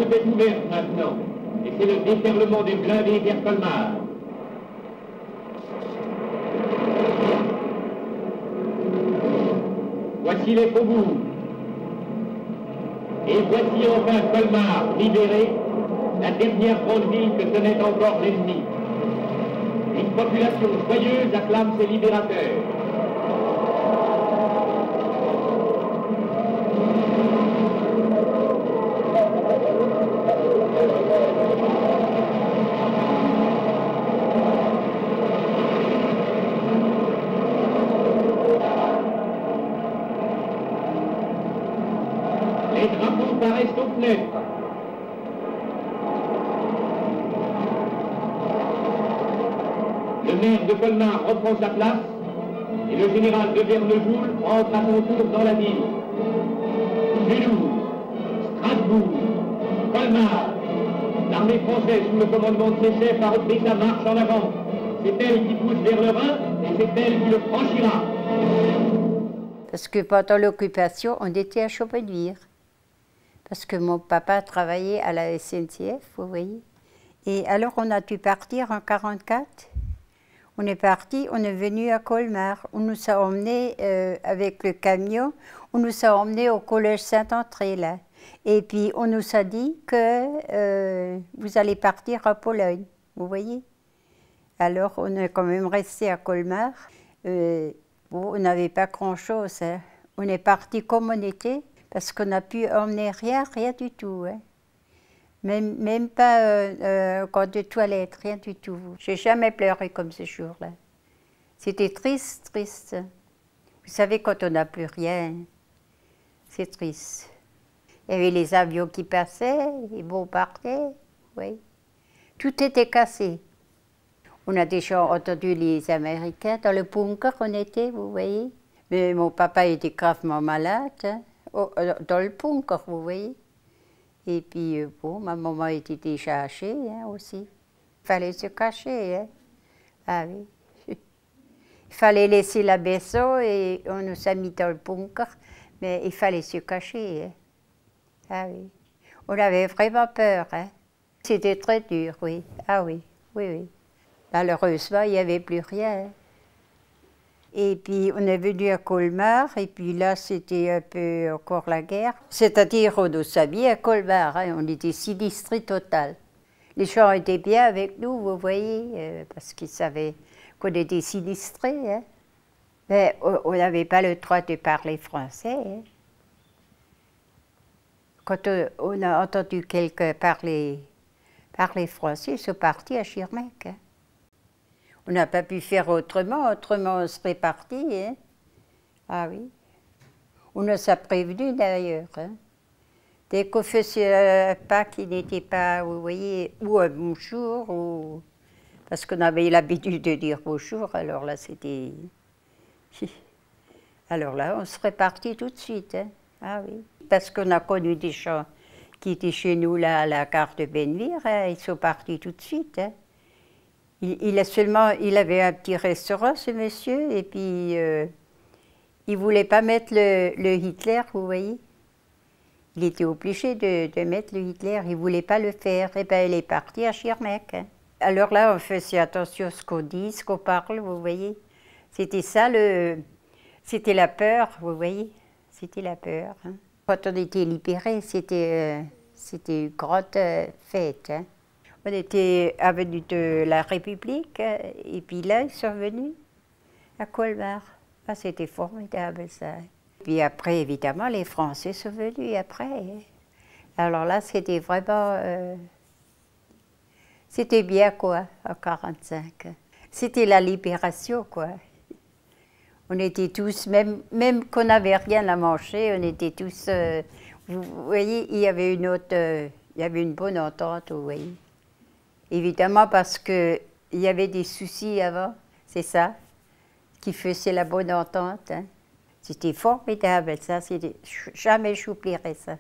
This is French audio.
route est ouverte maintenant, et c'est le déferlement des blindés vers Colmar. Voici les faubourgs. Et voici enfin Colmar, libéré, la dernière grande ville que tenait encore l'ennemi. Une population joyeuse acclame ses libérateurs. Les drapeaux paraissent aux fenêtres. Le maire de Colmar reprend sa place et le général de Vernejoul entre à son tour dans la ville. Mulhouse, Strasbourg, Colmar. L'armée française sous le commandement de ses chefs a repris sa marche en avant. C'est elle qui pousse vers le Rhin et c'est elle qui le franchira. Parce que pendant l'occupation, on était à Chauvenvire. Parce que mon papa travaillait à la SNCF, vous voyez. Et alors on a dû partir en 1944. On est parti, on est venu à Colmar. On nous a emmenés avec le camion, on nous a emmenés au collège Saint-André, là. Et puis on nous a dit que vous allez partir à Pologne, vous voyez. Alors on est quand même resté à Colmar. Bon, on n'avait pas grand-chose, hein. On est parti comme on était, parce qu'on n'a pu emmener rien du tout. Hein. Même pas quand de toilette, rien du tout. J'ai jamais pleuré comme ce jour-là. C'était triste, triste. Vous savez, quand on n'a plus rien, c'est triste. Il y avait les avions qui passaient, ils bombardaient, oui. Tout était cassé. On a déjà entendu les Américains, dans le bunker on était, vous voyez. Mais mon papa était gravement malade, hein, dans le bunker, vous voyez. Et puis, bon, ma maman était déjà hachée hein, aussi. Il fallait se cacher, hein. Ah oui. Il fallait laisser la maison et on nous a mis dans le bunker, mais il fallait se cacher, hein. Ah oui. On avait vraiment peur, hein. C'était très dur, oui. Ah oui, oui, oui. Malheureusement, il n'y avait plus rien. Et puis, on est venu à Colmar, et puis là, c'était un peu encore la guerre. C'est-à-dire, on nous savait à Colmar, hein, on était sinistrés total. Les gens étaient bien avec nous, vous voyez, parce qu'ils savaient qu'on était sinistrés. Hein. Mais on n'avait pas le droit de parler français. Hein. Quand on a entendu quelqu'un parler français, ils sont partis à Schirmeck. Hein. On n'a pas pu faire autrement on serait parti. Hein. Ah oui. On nous a prévenus d'ailleurs. Hein. Dès qu'on faisait un pas qui n'était pas, vous voyez, ou un bonjour, ou... parce qu'on avait l'habitude de dire bonjour, alors là c'était... Alors là, on serait parti tout de suite. Hein. Ah oui. Parce qu'on a connu des gens qui étaient chez nous là à la gare de Benvire, hein, ils sont partis tout de suite. Hein. Il avait un petit restaurant, ce monsieur, et puis il ne voulait pas mettre le Hitler, vous voyez. Il était obligé de mettre le Hitler, il ne voulait pas le faire. Et bien, il est parti à Schirmeck. Hein. Alors là, on faisait attention à ce qu'on dit, ce qu'on parle, vous voyez. C'était ça, c'était la peur, vous voyez. C'était la peur. Hein. Quand on était libérés, c'était une grande fête. Hein. On était avenue de la République, et puis là, ils sont venus à Colmar. Ah, c'était formidable, ça. Puis après, évidemment, les Français sont venus après. Alors là, c'était vraiment... c'était bien, quoi, en 1945. C'était la libération, quoi. On était tous, même qu'on n'avait rien à manger, on était tous... vous voyez, il y avait une bonne entente, vous voyez. Évidemment, parce qu'il y avait des soucis avant, c'est ça, qui faisait la bonne entente. Hein. C'était formidable, ça. Jamais j'oublierai ça.